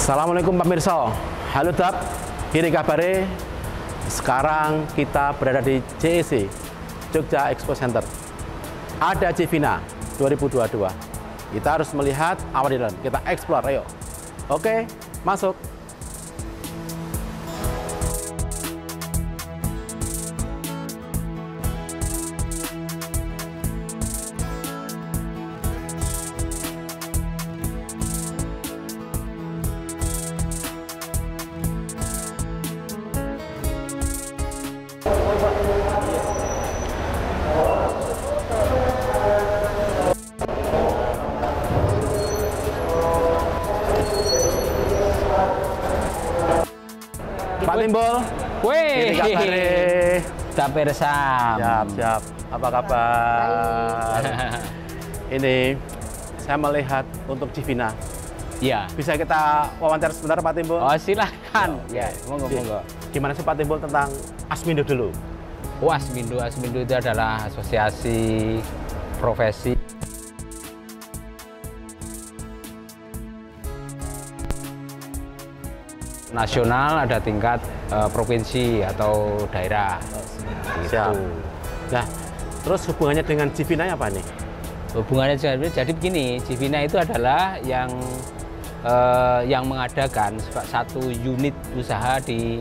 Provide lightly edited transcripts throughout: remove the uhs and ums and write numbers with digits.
Assalamualaikum pemirsa, halo Dap, kini kabare. Sekarang kita berada di JEC, Jogja Expo Center. Ada Civina 2022. Kita harus melihat apa di dalam. Kita explore, ayo. Oke, masuk. Pak Timbul, Wih, Dapir Sam. siap. Apa kabar? Ini saya melihat untuk Civina. Iya. Bisa kita wawancara sebentar Pak Timbul? Oh, silahkan. Ya, monggo. Gimana sih Pak Timbul tentang Asmindo dulu? Oh, Asmindo itu adalah asosiasi profesi nasional, ada tingkat provinsi atau daerah. Siap. Nah, terus hubungannya dengan Civina apa nih? Hubungannya jadi begini, Civina itu adalah yang mengadakan satu unit usaha di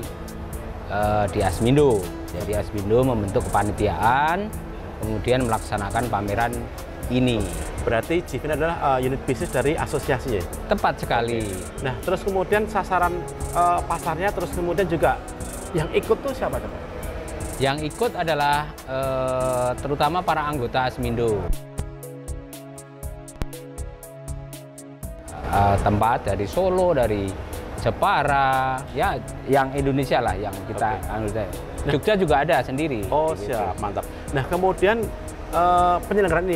Asmindo. Jadi Asmindo membentuk kepanitiaan, kemudian melaksanakan pameran ini. Berarti Civina adalah unit bisnis dari asosiasi ya? Tepat sekali. Nah, terus kemudian sasaran pasarnya, terus kemudian juga yang ikut tuh siapa? Yang ikut adalah terutama para anggota Asmindo. Tempat dari Solo, dari Jepara, ya yang Indonesia lah yang kita anggota. Jogja juga ada sendiri. Oh siap, mantap. Nah kemudian penyelenggaraan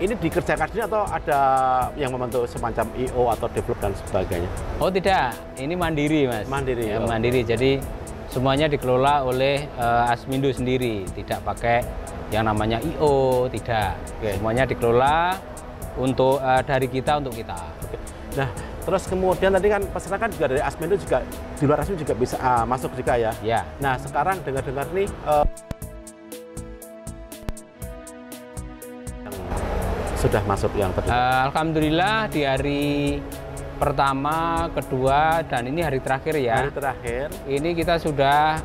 ini dikerjakan sendiri atau ada yang membentuk semacam IO atau develop dan sebagainya? Oh tidak, ini mandiri Mas. Mandiri. Ya, mandiri, jadi semuanya dikelola oleh Asmindo sendiri, tidak pakai yang namanya IO, tidak. Semuanya dikelola untuk dari kita untuk kita. Nah, terus kemudian tadi kan peserta kan juga dari Asmindo juga di luar Asmindo juga bisa masuk juga ya? Ya. Nah, sekarang dengar-dengar nih yang sudah masuk yang terdekat. Alhamdulillah di hari pertama, kedua, dan ini hari terakhir ya. Hari terakhir. Ini kita sudah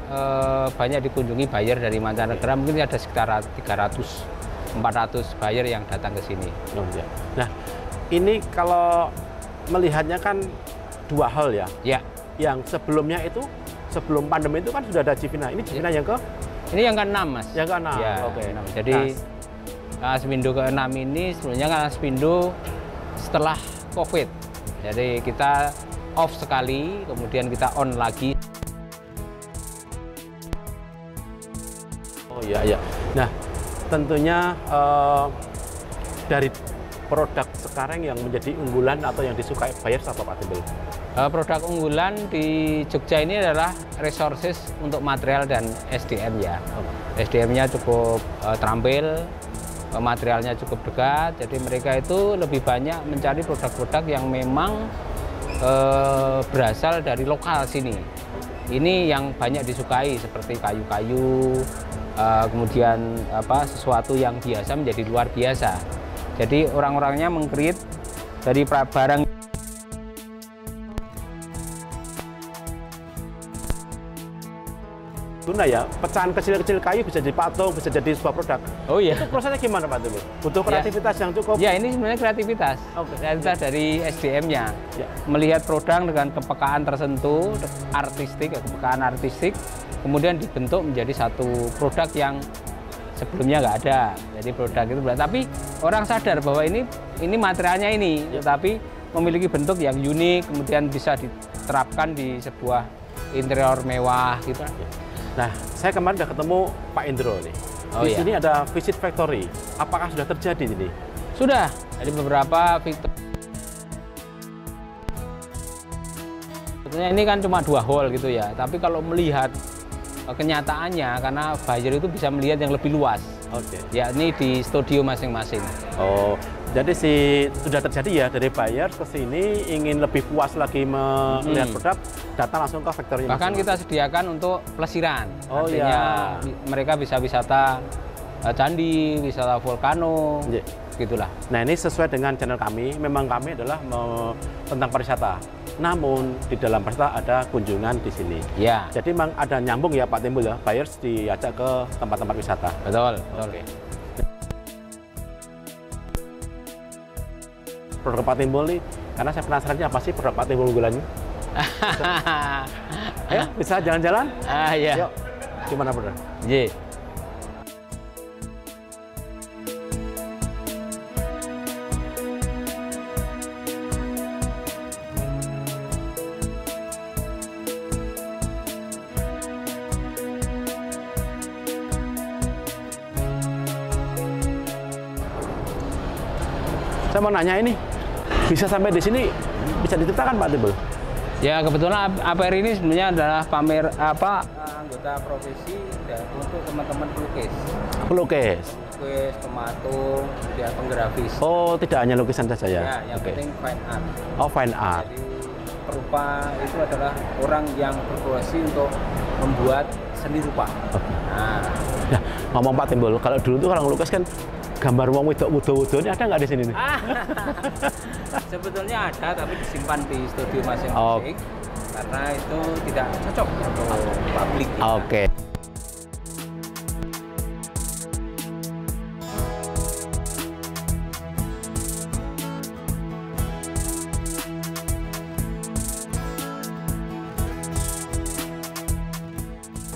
banyak dikunjungi buyer dari mancanegara, mungkin ada sekitar 300-400 buyer yang datang ke sini. Oh, ya. Nah, ini kalau melihatnya kan dua hal ya. Ya. Yang sebelumnya itu, sebelum pandemi itu kan sudah ada Civina. Ini Civina yang ke? Ini yang ke-6 Mas. Yang ke-6, ya, oke. 6. Jadi Asmindo ke-6 ini sebenarnya kan Asmindo setelah COVID. Jadi kita off sekali, kemudian kita on lagi. Oh iya. Nah, tentunya dari produk sekarang yang menjadi unggulan atau yang disukai buyers apa Pak Timbul? Produk unggulan di Jogja ini adalah resources untuk material dan SDM ya. SDM-nya cukup terampil, materialnya cukup dekat, jadi mereka itu lebih banyak mencari produk-produk yang memang berasal dari lokal sini. Ini yang banyak disukai seperti kayu-kayu, kemudian sesuatu yang biasa menjadi luar biasa. Jadi orang-orangnya meng-create dari barang Tuna ya, pecahan kecil-kecil kayu bisa jadi patung, bisa jadi sebuah produk. Oh iya. Itu prosesnya gimana Pak Timbul? Butuh kreativitas yang cukup. Ya, ini sebenarnya kreativitas. Kreativitas dari SDM-nya. Ya. Melihat produk dengan kepekaan tertentu, kepekaan artistik, kemudian dibentuk menjadi satu produk yang sebelumnya nggak ada. Jadi produk itu, tapi orang sadar bahwa ini materialnya ini, tetapi memiliki bentuk yang unik, kemudian bisa diterapkan di sebuah interior mewah gitu. Nah, saya kemarin sudah ketemu Pak Indro nih. Di sini ada Visit Factory. Apakah sudah terjadi ini? Sudah. Jadi beberapa fitur. Sebetulnya ini kan cuma 2 hall gitu ya. Tapi kalau melihat kenyataannya, karena buyer itu bisa melihat yang lebih luas. Oke. Ya, ini di studio masing-masing. Oh, Jadi sudah terjadi ya dari buyer ke sini ingin lebih puas lagi melihat produk, datang langsung ke factory. Bahkan kita sediakan untuk pelesiran. Oh artinya mereka bisa wisata candi, wisata volcano, gitulah. Nah ini sesuai dengan channel kami. Memang kami adalah tentang pariwisata. Namun di dalam pariwisata ada kunjungan di sini. Ya. Jadi memang ada nyambung ya Pak Timbul ya. Buyers diajak ke tempat-tempat wisata. Betul. Oke. Produk Pak Timbul nih, karena saya penasaran apa sih produk Pak Timbul unggulannya? Ayo, bisa jalan-jalan? Iya. Yuk, gimana produk? Iya. Saya mau nanya ini, bisa sampai di sini bisa diceritakan Pak Timbul? Ya kebetulan APR ini sebenarnya adalah pamer anggota profesi untuk teman-teman pelukis. Pelukis, pematung, dia penggrafis. Oh, tidak hanya lukisan saja ya? Ya, yang penting fine art. Oh, fine art. Jadi perupa itu adalah orang yang berprofesi untuk membuat seni rupa. Nah, ngomong Pak Timbul, kalau dulu tuh orang ngelukis kan gambar wong wedok wudo-wudo ini ada nggak di sini nih? Sebetulnya ada, tapi disimpan di studio masing-masing karena itu tidak cocok untuk publik. Oke.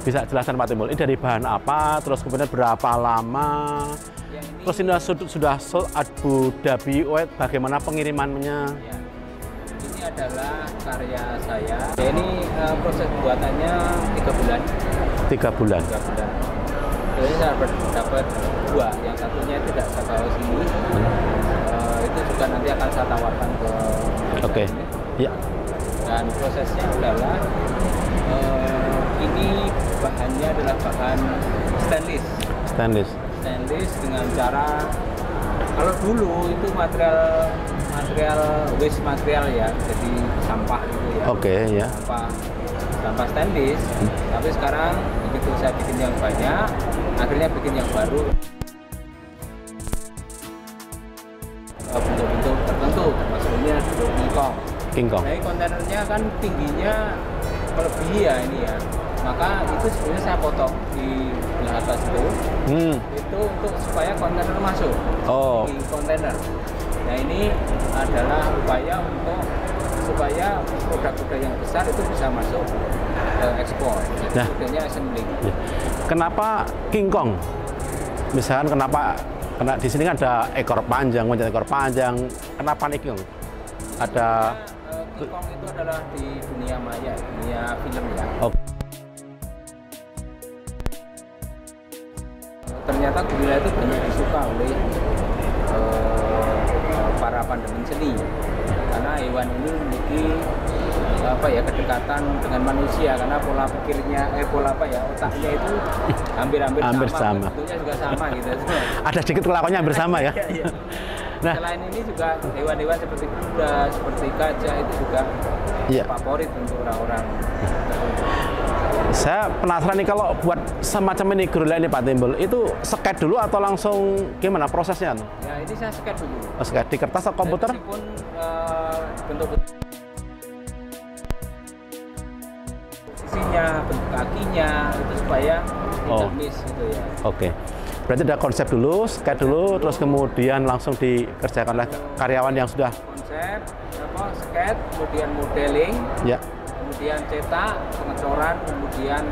Bisa jelaskan Pak Timbul, ini dari bahan apa, terus kemudian berapa lama? Terus ini sudah sold Abu Dhabi, bagaimana pengirimannya? Ya. Ini adalah karya saya. Ya, ini proses pembuatannya 3 bulan. 3 bulan. 3 bulan. Jadi saya dapat 2. Yang satunya tidak saya bawa sini. Itu juga nanti akan saya tawarkan ke. Oke. Ya. Dan prosesnya adalah ini bahannya adalah bahan stainless. Stainless dengan cara, kalau dulu itu material waste material ya, jadi sampah gitu ya. Oke, ya. Sampah stainless. Tapi sekarang begitu saya bikin yang banyak, akhirnya bikin yang baru. Bentuk-bentuk tertentu, termasuk ini King Kong. Jadi kontainernya kan tingginya melebihi ya ini ya. Maka itu sebenarnya saya potong di belah atas itu. Itu untuk supaya kontainer masuk di kontainer. Nah ini adalah upaya untuk supaya produk-produk yang besar itu bisa masuk ekspor. Jadi modelnya assembling. Kenapa King Kong? Misalkan kenapa di sini kan ada ekor panjang, kenapa nih King Kong? Ada King Kong itu adalah di dunia maya, dunia film ya. Ternyata gorila itu banyak disuka oleh para pandangan seni karena hewan ini memiliki kedekatan dengan manusia karena pola pikirnya otaknya itu hampir sama. Bentuknya juga sama gitu. Ada sedikit kelakuannya hampir sama ya. Nah, selain ini juga hewan-hewan seperti kuda, seperti gajah itu juga favorit untuk orang-orang. Saya penasaran nih kalau buat semacam ini gorila ini Pak Timbul, itu sket dulu atau langsung gimana prosesnya? Ya ini saya sket dulu. Sket di kertas atau komputer? Meskipun bentuk posisinya, bentuk kakinya itu supaya tidak miss gitu ya. Oke. Berarti ada konsep dulu, sket dulu, terus kemudian langsung dikerjakan oleh karyawan yang sudah konsep, sket, kemudian modeling. Ya. Kemudian cetak, pengecoran, kemudian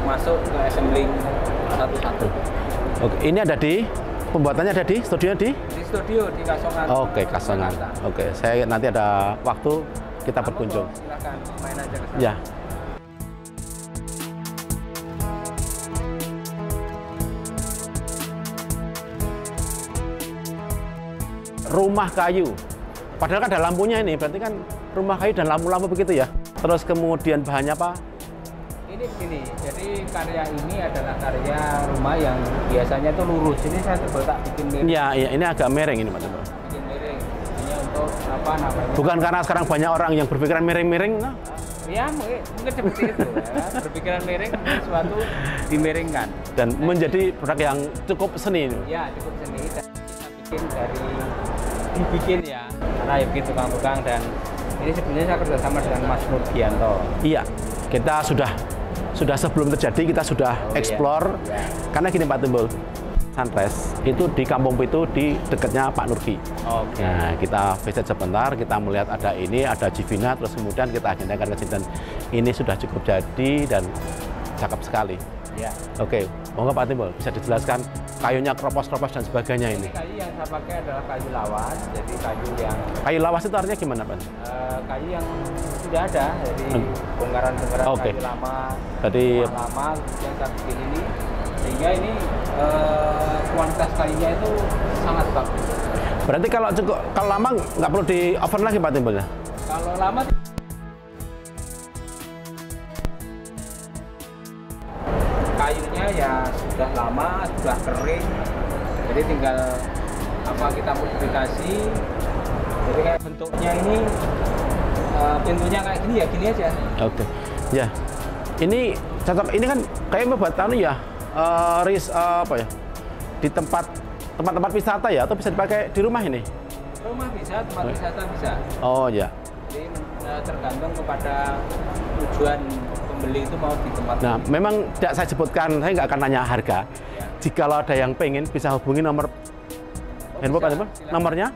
masuk ke assembling satu-satu. Oke, ini ada di pembuatannya ada di studio di studio di Kasongan. Oke, Kasongan. Oke, saya nanti ada waktu kita berkunjung. Silakan main aja ke sana. Ya. Rumah kayu. Padahal kan ada lampunya ini, berarti kan rumah kayu dan lampu-lampu begitu ya. Terus kemudian bahannya apa? ini begini, jadi karya ini adalah karya rumah yang biasanya itu lurus. Ini saya coba tak bikin miring. Iya, ini agak miring ini Pak Timbul. Bikin miring. Ini untuk apa namanya? Bukan karena sekarang banyak orang yang berpikiran miring-miring, nah? Ya mungkin seperti itu ya. Berpikiran miring, sesuatu dimiringkan. Dan menjadi produk yang cukup seni. Ya, cukup seni. Dan kita dibikin ya, karena ya begitu tukang-tukang. Dan ini sebenarnya saya kerjasama dengan Mas Nurgianto. Iya, kita sudah sebelum terjadi kita sudah explore. Iya. Karena gini Pak Timbul, Sunrise itu di Kampung Pitu di dekatnya Pak Nurgi. Oke. Nah, kita visit sebentar, kita melihat ada ini, ada Jivina, terus kemudian kita agendakan ke sini dan ini sudah cukup jadi dan cakep sekali. Ya. Oke, monggo Pak Timbul bisa dijelaskan kayunya kropos-kropos dan sebagainya ini. Kayu yang saya pakai adalah kayu lawas, jadi Kayu lawas itu artinya gimana Pak? Kayu yang sudah ada, jadi bongkaran-bongkaran kayu lama, Jadi lama yang saya bikin ini, sehingga ini kualitas kayunya itu sangat bagus. berarti kalau lama nggak perlu di oven lagi Pak Timbul ya? Kalau lama kayunya ya sudah lama, sudah kering, jadi tinggal kita modifikasi. Jadi kayak bentuknya ini pintunya kayak gini ya, gini aja. Oke. Ya. Ini cocok, ini kan kayak membuat ya apa ya? Di tempat-tempat wisata ya, atau bisa dipakai di rumah ini? Rumah bisa, tempat wisata bisa. Oh ya. Jadi tergantung kepada tujuan pembeli itu mau di tempat. Nah, memang tidak saya sebutkan, saya nggak akan nanya harga. Ya. Jikalau ada yang pengen, bisa hubungi nomor handphone Pak Timbul. Nomornya?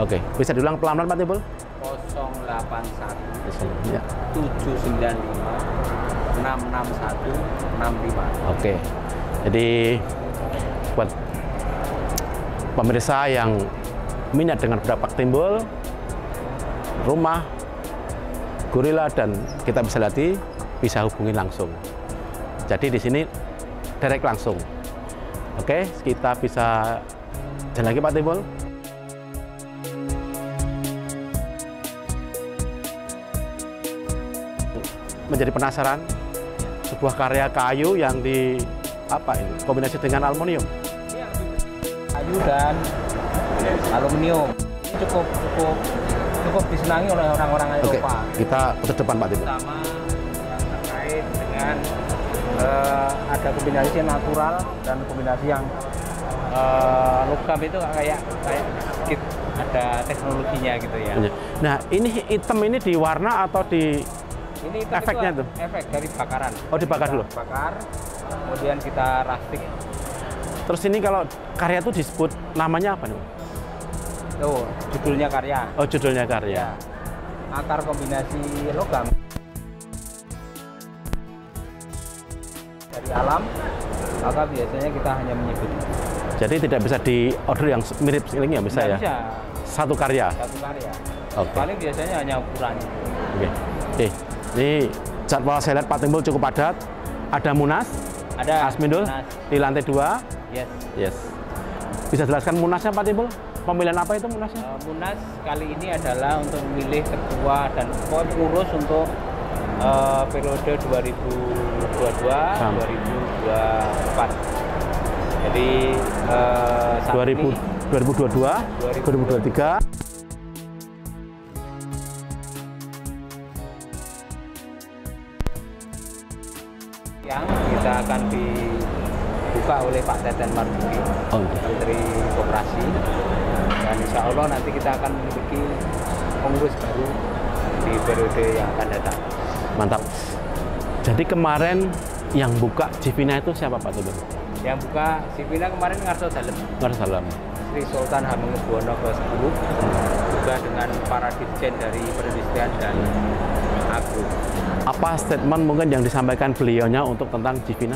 Oke, bisa diulang pelan-pelan Pak Timbul? 081 Ya. 795 661 65. Oke. Jadi buat pemirsa yang minat dengan produk Pak Timbul, rumah, gorila, dan kita bisa lihat bisa hubungi langsung. Jadi di sini direct langsung. Oke, kita bisa jalan lagi Pak Timbul. Menjadi penasaran sebuah karya kayu yang di kombinasi dengan aluminium. Kayu dan aluminium ini cukup disenangi oleh orang-orang Eropa. Oke, kita ke depan Pak Timbul. Pertama yang terkait dengan ada kombinasi natural dan kombinasi yang logam itu kayak sedikit ada teknologinya gitu ya. Nah, ini hitam ini diwarna atau di ini efeknya tuh? Efek dari bakaran. Oh, dibakar dulu? Bakar, kemudian kita rastik. Terus ini kalau karya itu disebut namanya apa nih? Oh, judulnya karya. Oh, judulnya karya. Ya. Akar kombinasi logam dari alam, maka biasanya kita hanya menyebut. Jadi tidak bisa di order yang mirip ini ya, bisa ya? Bisa. Satu karya? Satu karya. Oke. Paling biasanya hanya ukurannya. Oke. Ini jadwal saya lihat Pak Timbul cukup padat. Ada Munas, ada Asmindul Munas di lantai 2. Yes. Bisa jelaskan Munasnya Pak Timbul? Pemilihan apa itu Munasnya? Munas kali ini adalah untuk memilih ketua dan pengurus untuk periode 2022-2024. Jadi 2022, 2023. Yang kita akan dibuka oleh Pak Teten Marzuki, Menteri Koperasi, dan insya Allah nanti kita akan memiliki pengurus baru di periode yang akan datang. Mantap. Jadi kemarin yang buka Jivina itu siapa Pak Timbul? Yang buka Jivina kemarin Ngarso Dalem. Ngarso Dalem. Sri Sultan Hamengkubuwono ke-10, juga dengan para dirjen dari perindustrian dan agro. Apa statement mungkin yang disampaikan beliaunya untuk tentang Jivina?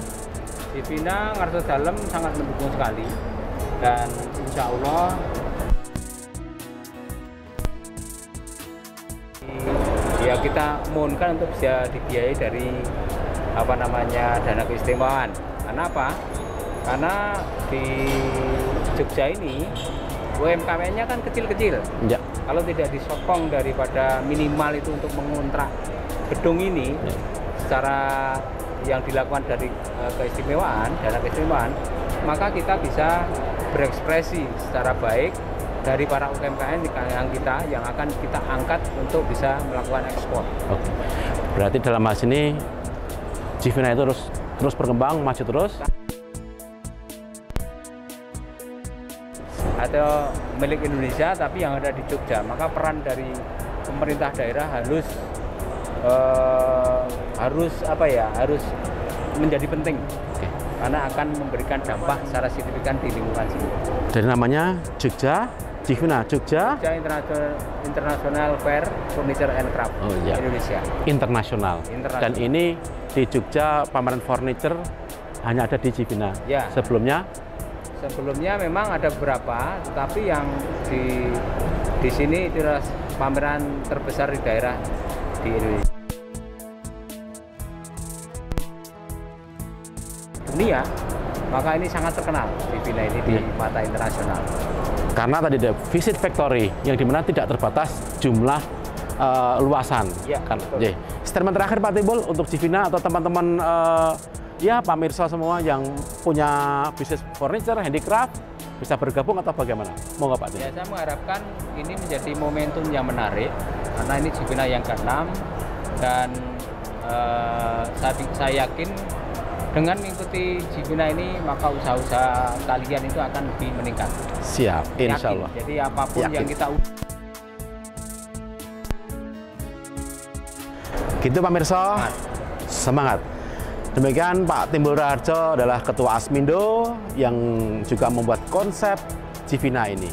Jivina Ngarso Dalem sangat mendukung sekali, dan insya Allah ya kita mohonkan untuk bisa dibiayai dari dana keistimewaan. Karena apa? Karena di Jogja ini UMKM-nya kan kecil-kecil. Ya. kalau tidak disokong daripada minimal itu untuk mengontrak gedung ini secara yang dilakukan dari keistimewaan, dana keistimewaan, maka kita bisa berekspresi secara baik dari para UMKM yang akan kita angkat untuk bisa melakukan ekspor. Oke. Berarti dalam hal ini Jivina itu terus berkembang, maju terus. Atau milik Indonesia tapi yang ada di Jogja, maka peran dari pemerintah daerah harus menjadi penting. Oke. Karena akan memberikan dampak secara signifikan di lingkungan sini. Dari namanya Jogja Jivina, Jogja International Fair Furniture and Craft Indonesia. Internasional. Dan ini di Jogja pameran furniture hanya ada di Jivina. Ya. Sebelumnya memang ada beberapa, tetapi yang di sini itu adalah pameran terbesar di daerah di Indonesia. Dunia, maka ini sangat terkenal Jivina ini di mata internasional. Karena tadi ada visit factory yang dimana tidak terbatas jumlah luasan. Ya, kan. Statement terakhir Pak Timbul untuk Jivina atau teman-teman ya pemirsa semua yang punya bisnis furniture, handicraft bisa bergabung atau bagaimana? Mau nggak Pak Timbul? Ya, saya mengharapkan ini menjadi momentum yang menarik karena ini Jivina yang ke-6 dan saya yakin dengan mengikuti Jivina ini maka usaha-usaha kalian itu akan lebih meningkat. Siap, insya Allah. Jadi apapun yang kita gitu pemirsa, semangat. Demikian Pak Timbul Raharjo adalah Ketua Asmindo yang juga membuat konsep Jivina ini.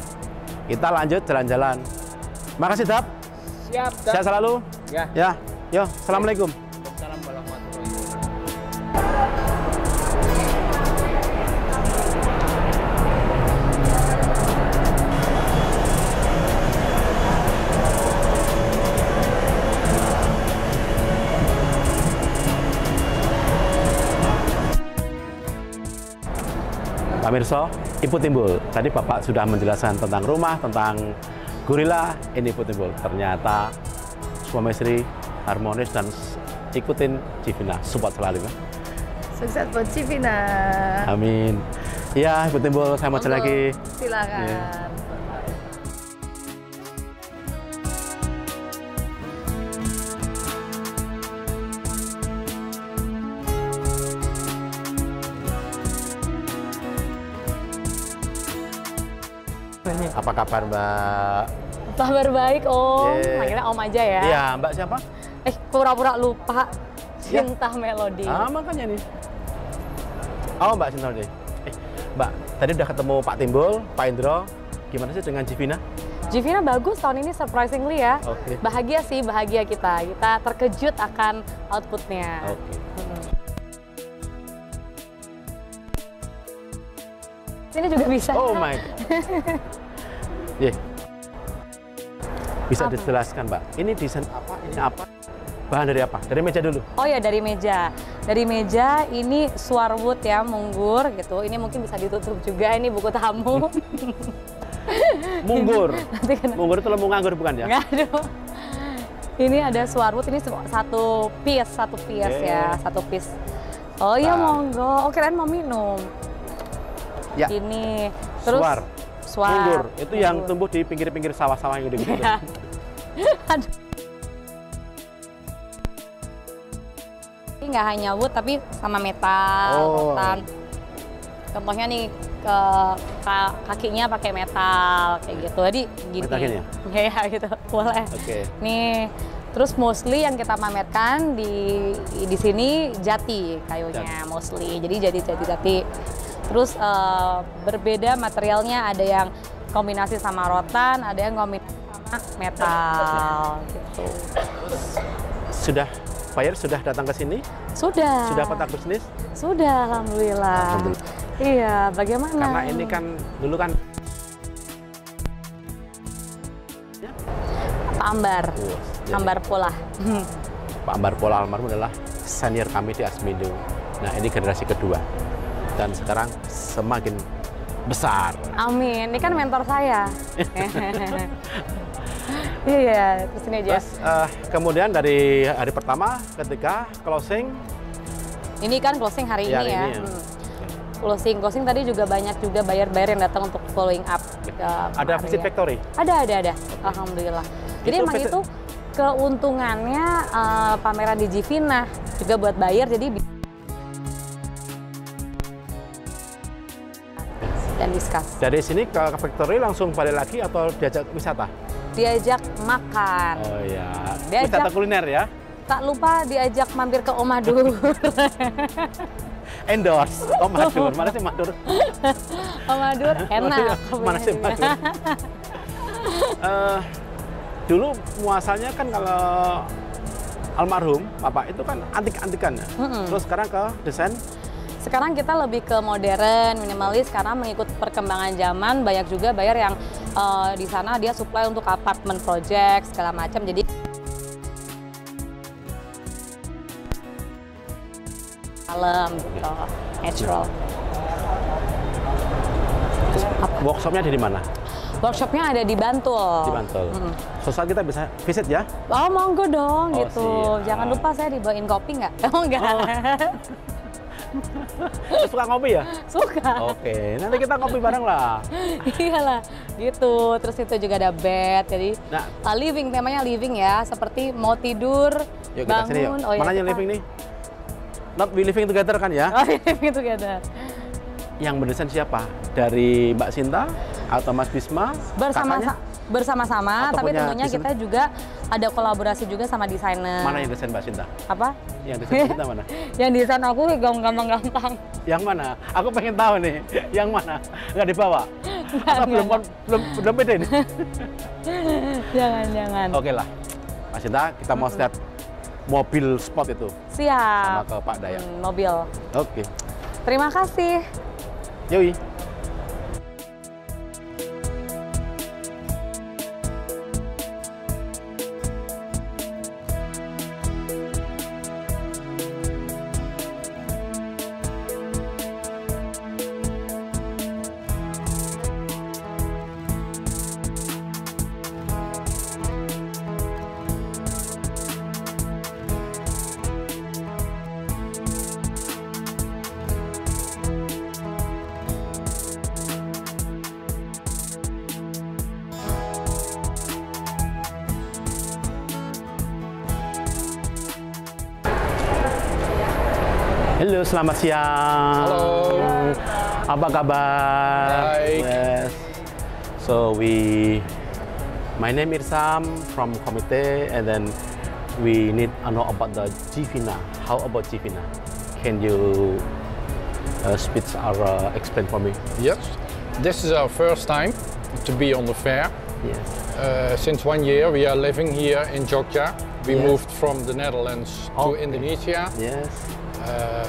Kita lanjut jalan-jalan. Makasih Dap. Siap. Sehat selalu. Ya. Yo, assalamualaikum. Salam warahmatullahi Pemirsa, Ibu Timbul. Tadi Bapak sudah menjelaskan tentang rumah, tentang gorila. Ini Ibu Timbul. Ternyata suami istri harmonis dan ikutin Jivina. Support selalu. Sukses buat Jivina. Amin. Iya, Ibu Timbul, saya mau jalan lagi. Silakan. Ya. Apa kabar Mbak? Kabar baik Om. Manggilnya Om aja ya. Iya, Mbak siapa? Pura-pura lupa. Cinta Melodi. Makanya nih. Oh, Mbak Cinta Melodi. Mbak, tadi udah ketemu Pak Timbul, Pak Indro. Gimana sih dengan Jivina? Jivina bagus tahun ini surprisingly ya. Oke. Bahagia sih, bahagia kita. Kita terkejut akan outputnya. Oke. Ini juga bisa. Oh my God. Bisa dijelaskan, Mbak? Ini desain apa? Ini apa? Bahan dari apa? Dari meja dulu. Oh ya, dari meja. Dari meja ini swarwood ya, munggur gitu. Ini mungkin bisa ditutup juga. Ini buku tamu. Munggur. Munggur itu lembu nganggur bukan ya? Nggak, aduh. Ini ada swarwood. Ini satu piece ya, satu piece. Oh iya, monggo. Oh, kirain mau minum. Ya. Ini terus swar. Munggur itu yang tumbuh di pinggir-pinggir sawah-sawah yang gitu. Aduh. Ini nggak hanya wood tapi sama metal. Contohnya nih kakinya pakai metal kayak gitu. Jadi gini. Kakinya? Ya gitu, boleh. Oke. Nih, terus mostly yang kita pamerkan di sini jati kayunya mostly. Jadi jati. Terus berbeda materialnya, ada yang kombinasi sama rotan, ada yang kombinasi sama metal gitu. Sudah buyer sudah datang ke sini? Sudah. Sudah kontak bisnis? Sudah, alhamdulillah. Iya, bagaimana? Karena ini kan dulu kan Pak Ambar. Ambar Pola. Pak Ambar Pola almarhum adalah senior kami di Asmindo. Nah, ini generasi kedua. Dan sekarang semakin besar. Amin, ini kan mentor saya. Iya, terus ini aja. Terus kemudian dari hari pertama ketika closing. Ini kan closing hari ini ya. Closing tadi juga banyak juga buyer-buyer yang datang untuk following up. Ada visit factory? Ada. Alhamdulillah. Jadi emang itu keuntungannya pameran di Jivina juga buat buyer, jadi dan discuss. Dari sini ke factory langsung balik lagi atau diajak wisata? Diajak makan. Oh iya. Wisata kuliner ya? Tak lupa diajak mampir ke Om Madur. Endorse Om Madur. Mana sih Madur? Om Madur enak. Mana sih Madur? Dulu muasalnya kan kalau almarhum Bapak itu kan antik-antikan ya. Terus sekarang ke desain? Sekarang kita lebih ke modern, minimalis karena mengikut perkembangan zaman. Banyak juga buyer yang di sana dia supply untuk apartemen project segala macam. Jadi alam gitu, natural. Workshopnya ada di mana? Workshopnya ada di Bantul. Di Bantul. Saat kita bisa visit ya? Oh monggo dong gitu. Siap. Jangan lupa saya dibawain kopi nggak? Oh enggak. Suka ngopi ya? Suka. Oke, nanti kita ngopi bareng lah. Iyalah, gitu. Terus itu juga ada bed, jadi living, temanya living ya. Seperti mau tidur, yuk, kita sini, bangun. yuk. Oh, ya, mana yang living nih? Not we living together kan ya? Oh, living together. Yang mendesain siapa? Dari Mbak Sinta atau Mas Bisma? Bersama-sama, tapi tentunya kita juga ada kolaborasi juga sama desainer. Mana yang desain Mbak Sinta? Apa? Yang desain Sinta mana? Yang desain aku gampang-gampang. Yang mana? Aku pengen tahu nih. Yang mana? Nggak dibawa? Atau belum beda ini? Jangan. Oke lah, Mbak Sinta, kita mau lihat mobil sport itu. Siap. Sama ke Pak Dayak. Mobil. Oke. Terima kasih. Yoi. Halo, selamat siang. Halo. Apa kabar? Baik. Yes. So my name is Irsam from Komite, and then we need to know about the Jivina. How about Jivina? Can you speak or explain for me? Yes, this is our first time to be on the fair. Yes. Since 1 year we are living here in Jogja. We Yes. moved from the Netherlands to Indonesia. Yes.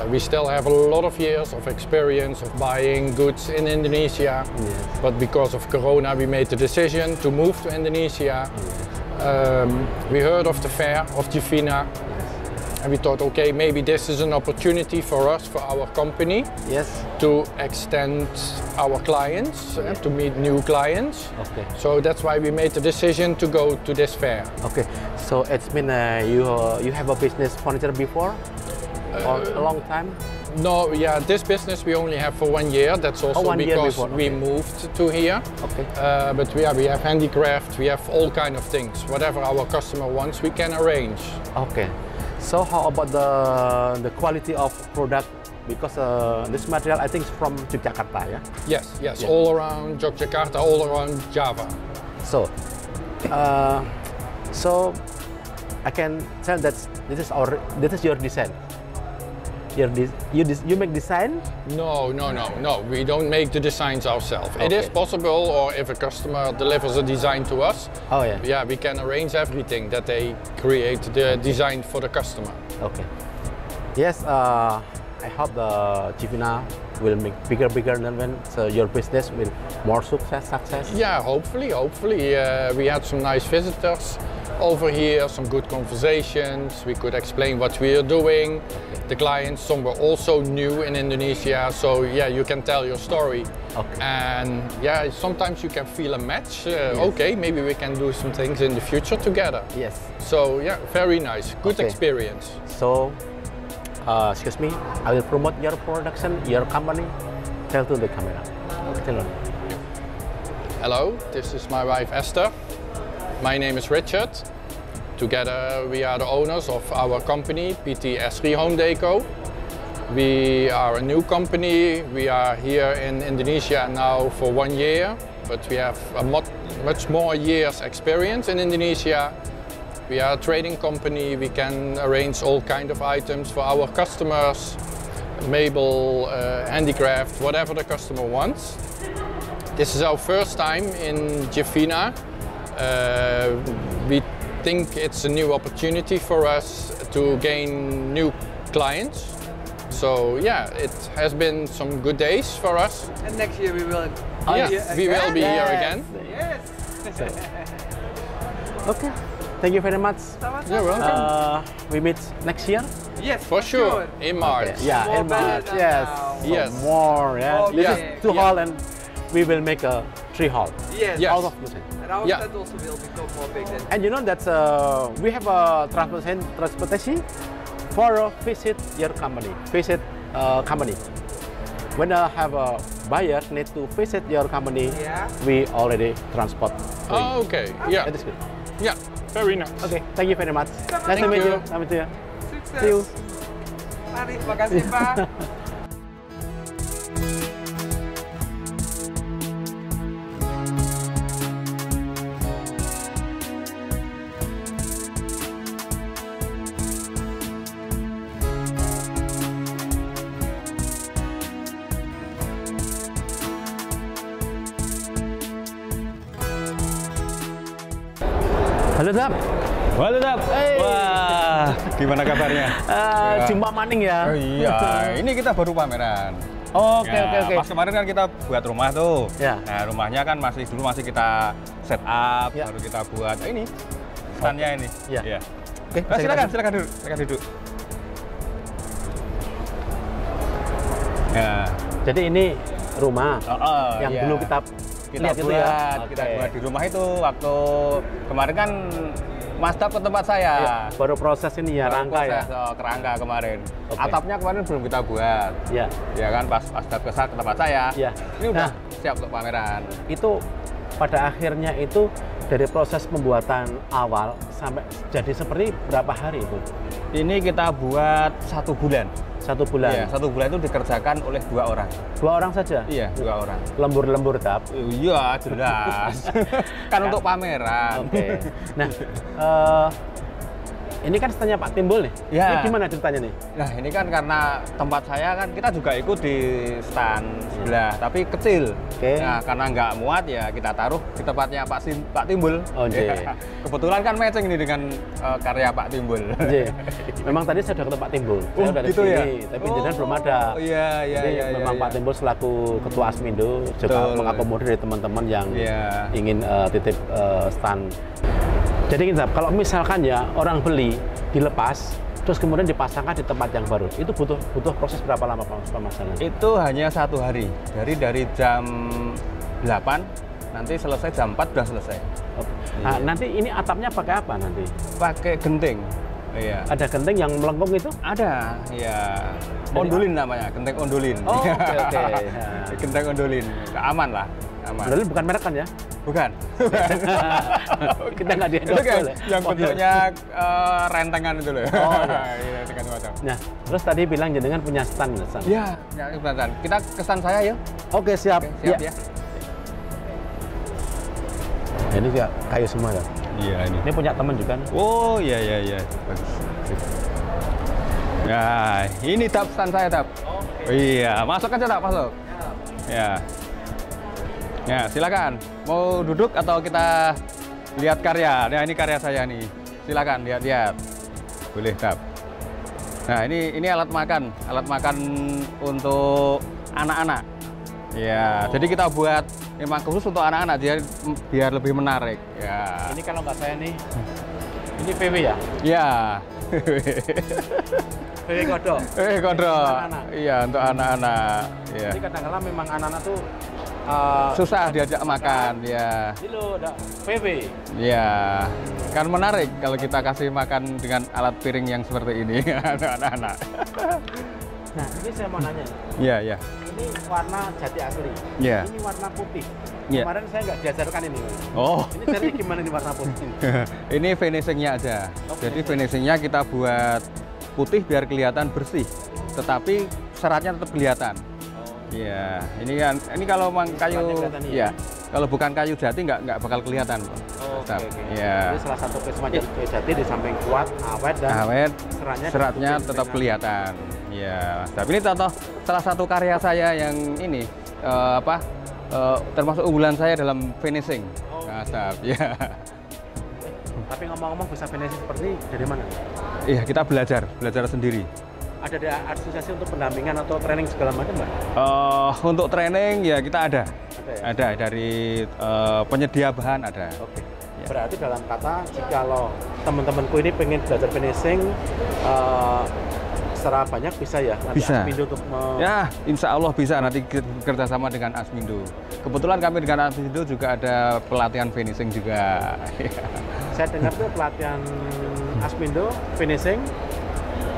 We still have a lot of years of experience of buying goods in Indonesia. Yes. But because of Corona we made the decision to move to Indonesia. We heard of the fair of Jivina. And we thought, okay, maybe this is an opportunity for us, for our company, Yes. to extend our clients, to meet new clients. Okay. So that's why we made the decision to go to this fair. Okay. So it's been you have a business furniture before, or a long time? No, yeah, this business we only have for 1 year. That's also 1 year because before, we okay. moved to here. Okay. But we have handicraft, we have all kind of things. Whatever our customer wants, we can arrange. Okay. So how about the quality of product? Because this material I think is from Yogyakarta, yeah? Yes, yes, Yeah. all around Yogyakarta, all around Java. So, so I can tell that this is your design. You make design? No, we don't make the designs ourselves. It Okay. is possible, or if a customer delivers a design to us, Oh yeah. yeah, we can arrange everything that they create the design for the customer. Okay. Yes, I hope the Jivina will make bigger than when, so your business will more success. Yeah, hopefully. We had some nice visitors. overhear some good conversations. We could explain what we are doing. The clients, some were also new in Indonesia, so yeah, you can tell your story. Okay. And yeah, sometimes you can feel a match. Okay, maybe we can do some things in the future together. Yes. So yeah, very nice, good Okay. experience. So, excuse me, I will promote your production, your company. Tell to the camera. Tell her. Hello, this is my wife Esther. My name is Richard. Together we are the owners of our company, PT Esri Home Deco. We are a new company. We are here in Indonesia now for 1 year, but we have a much more years experience in Indonesia. We are a trading company. We can arrange all kind of items for our customers, mebel, handicraft, whatever the customer wants. This is our first time in Javina. We think it's a new opportunity for us to gain new clients. So yeah, it has been some good days for us. And next year we will. We will be here again. Yes. Okay. Thank you very much. You're welcome. We meet next year. Yes, For sure, in March. Okay. Yeah, More in March. better Yes. now. Yes. More. Yeah. More This better. is 2 Yeah. hall, and we will make a 3 hall. Yes. Yes. Out of this. And our Yeah. stand also will become more big than. And you know that we have a transportation for visit your company. Visit company. When I have a buyer need to visit your company, Yeah. we already transport. Oh, okay. Yeah. That is good. Yeah. Very nice. Okay, thank you very much. Nice to Thank meet you. you. Nice to meet you. Sukses. See you. Mari, terima kasih Pak. Halo Dap. Halo Dap. Hey. Wah, gimana kabarnya? Jumpa maning ya. Oh iya, ini kita baru pameran. Oke, Ya, oke, oke. Pas kemarin kan kita buat rumah tuh. Ya. Nah, rumahnya kan masih kita set up, Ya. baru kita buat ini standnya ini. Ya. Iya. Oke, Nah, silakan duduk. Ya. Jadi ini rumah yang iya. dulu kita lihat buat, itu ya. kita Oke. buat di rumah itu waktu kemarin kan Mas Dap ke tempat saya. Ya, baru proses ini ya, Baru rangka ya. proses, kerangka kemarin. Oke. Atapnya kemarin belum kita buat. Ya. Ya kan pas Dap ke tempat saya. Ya. Ini udah Nah. siap untuk pameran. Itu pada akhirnya itu dari proses pembuatan awal sampai jadi seperti berapa hari itu? Ini kita buat 1 bulan. 1 bulan. Iya, 1 bulan itu dikerjakan oleh 2 orang. 2 orang saja? Iya, 2 orang. Lembur-lembur Dap. Iya, jelas. Kan untuk pameran. Oke. Nah, ini kan standnya Pak Timbul nih. Ya. Ini gimana ceritanya nih? Nah, ini kan karena tempat saya kan kita juga ikut di stand sebelah, tapi kecil. Oke. Nah, karena nggak muat ya kita taruh di tempatnya Pak Timbul. Oh, iya. Ya. Kebetulan kan matching ini dengan karya Pak Timbul. Oke. Memang tadi saya sudah ke Pak Timbul. Saya Oh, udah gitu sini, ya? tapi jenengan belum ada. Iya, iya, Jadi iya. memang iya. Pak Timbul selaku Ketua Asmindo juga Betul. mengakomodir teman-teman yang Iya. ingin titip stand. Jadi gini, Dap, kalau misalkan ya orang beli dilepas, terus kemudian dipasangkan di tempat yang baru, itu butuh proses berapa lama pemasangan? Itu hanya 1 hari. Dari jam 8 nanti selesai jam 4 sudah selesai. Nah, nanti ini atapnya pakai apa nanti? Pakai genting. Iya. Ada genteng yang melengkung itu? Ada, iya. Ondulin namanya, genteng ondulin. Oh, oke. Genteng ondulin. Aman lah, aman. Lalu bukan merek kan ya? Bukan. Kita nggak di Itu kan yang Oh, bentuknya rentengan itu loh. Oh, iya. Iya, rentengan macam. Nah, terus tadi bilang jenengan punya stand. Iya, ya, kebetulan. Kita kesan saya ya. Oke, siap. Oke, siap ya. Ini juga kayu semua ya. Iya ini. Ini punya teman juga. Nih. Oh iya iya iya. Bagus. Ya, ini Dap stand saya Dap. Iya, masuk aja Dap, masuk. Ya. Ya, silakan. Mau duduk atau kita lihat karya? Nah, ini karya saya nih. Silakan lihat-lihat. Boleh Dap. Nah, ini alat makan untuk anak-anak. Ya, jadi kita buat memang khusus untuk anak-anak biar lebih menarik. Ya. Ini kalau nggak saya nih, Ini VW ya? Ya. VW kodok. Kodok. Anak-anak. Iya, untuk anak-anak. Ya. Jadi kadang-kadang memang anak-anak tuh susah diajak makan, ya. Ini loh, ada VW. Ya, kan menarik kalau kita kasih makan dengan alat piring yang seperti ini anak-anak. Nah, ini saya mau nanya. Iya, iya. Ini warna jati asli. Iya. Ini warna putih. Iya. Kemarin saya nggak diajarkan ini. Oh. Ini caranya gimana ini warna putih? Ini finishingnya aja. Oh, jadi finishingnya kita buat putih biar kelihatan bersih, tetapi seratnya tetap kelihatan. Iya, ini kan, ini kalau mang kayu, ya, kalau bukan kayu jati nggak bakal kelihatan. Oh, okay. Ya. Jadi salah satu keistimewaan kayu jati di samping kuat, awet dan seratnya tetap kelihatan. Ya, tapi ini contoh salah satu karya saya yang ini termasuk unggulan saya dalam finishing. Nah, ya. Tapi ngomong-ngomong bisa finishing seperti dari mana? Iya, kita belajar sendiri. Ada asosiasi untuk pendampingan atau training segala macam nggak? Untuk training ya kita ada ya? Ada dari penyedia bahan ada. Oke. Ya. Berarti dalam kata jikalau teman-temanku ini pengen belajar finishing secara banyak bisa ya? Nanti bisa. Asmindo untuk ya, insya Allah bisa nanti kerjasama dengan Asmindo. Kebetulan kami dengan Asmindo juga ada pelatihan finishing juga. Saya dengar tuh pelatihan Asmindo finishing.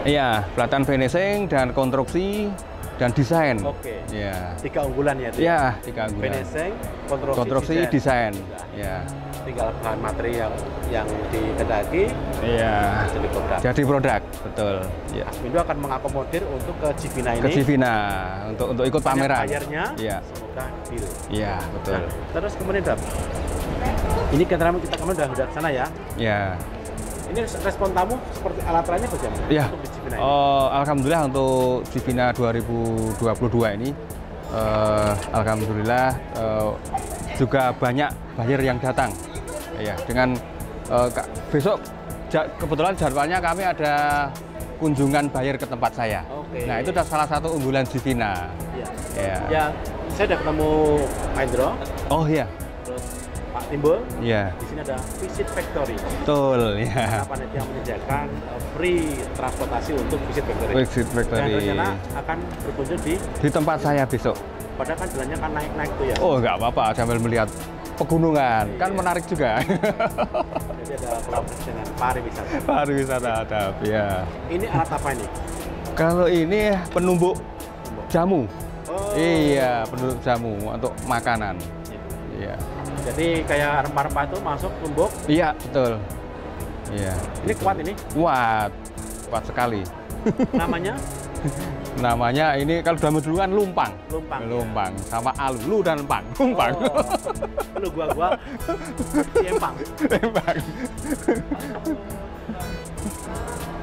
Iya, pelatihan finishing dan konstruksi dan desain. Oke. Ya. 3 unggulan ya? Iya, 3 unggulan. Finishing, konstruksi, desain. Ya. Tinggal bahan material yang dikendaki. Iya. Jadi produk. Jadi produk, betul. Ya. Asmindo akan mengakomodir untuk ke Civina ini. Ke Civina untuk ikut pameran. Bayarnya. Iya. Semoga deal. Iya, betul. Nah, terus kemudian ini kita kemarin udah ke sana ya? Iya. Ini respon tamu seperti alat lainnya bagaimana? Ya. Untuk di Civina ini? Alhamdulillah untuk Civina 2022 ini, alhamdulillah juga banyak buyer yang datang. Ya, dengan besok kebetulan jadwalnya kami ada kunjungan buyer ke tempat saya. Oke. Nah itu salah satu unggulan Civina. Iya. Ya. Ya, saya udah ketemu Pak Indro. Oh iya. Terus Pak Timbul. Iya. Di sini ada Visit Factory. Betul, ya. Panitia menyediakan free transportasi untuk Visit Factory. Visit Factory. Dan rencana akan berkunjung di tempat saya besok. Padahal kan jalannya kan naik-naik tuh ya. Oh, nggak apa-apa, sambil melihat pegunungan. Iya. Kan menarik juga. Jadi ada kolaborasi dengan pariwisata. Pariwisata adab, ya. Ini alat apa ini? Kalau ini penumbuk jamu. Oh. Iya, penumbuk jamu untuk makanan. Iya. Jadi kayak rempah-rempah itu masuk tumbuk. Iya, betul. Iya. Ini kuat ini? Kuat sekali. Namanya? Namanya ini kalau zaman dulu kan lumpang. Lumpang. Ya. Sama alu dan empang. Lumpang. Oh. Lu gua si empang. Empang.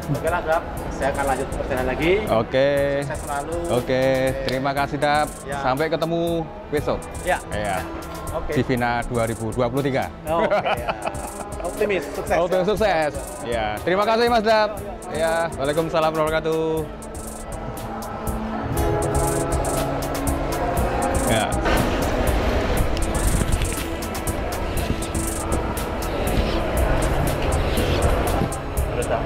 Oke lah, Dap. Saya akan lanjut perjalanan lagi. Oke. Sukses selalu. Oke. Terima kasih, Dap. Ya. Sampai ketemu besok. Ya. Iya. Oke. Civina 2023. Oke, ya. Optimis, sukses. Sukses. Ya. Terima kasih, Mas Dap. Ya. Waalaikumsalam warahmatullahi wabarakatuh. Ya. Terus, Dap.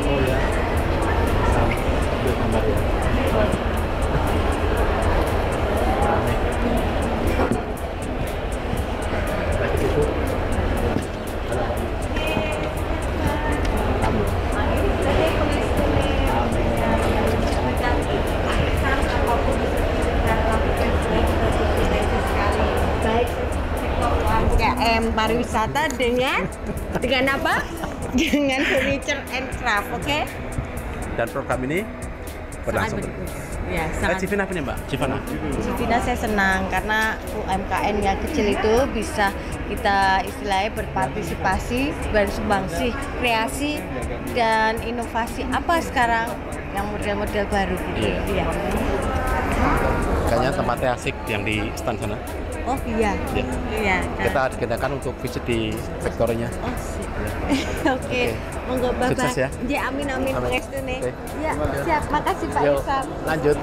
Oh ya. Sambil gambar ya. Lagi situ. Halo, Pak. Kamu. Baik, UMKM pariwisata dengan apa? Dengan furniture and craft, oke? Dan program ini berlangsung. Sangat bagus. Ya, Civina apa nih, Mbak? Civina. Civina saya senang karena UMKM yang kecil itu bisa kita istilahnya berpartisipasi, bersumbangsi, kreasi dan inovasi apa sekarang yang model-model baru gitu. Iya. Kayaknya tempatnya asik yang di stand sana. Oh iya. Ya. Iya. Kita digendakan untuk visit di factory-nya. Oh sip. Oke. Monggo Bapak. Sukses ya. Ya amin amin. Amin. Pangestu nih. Oke. Ya, siap. Makasih Pak Yuk, Irsan. lanjut.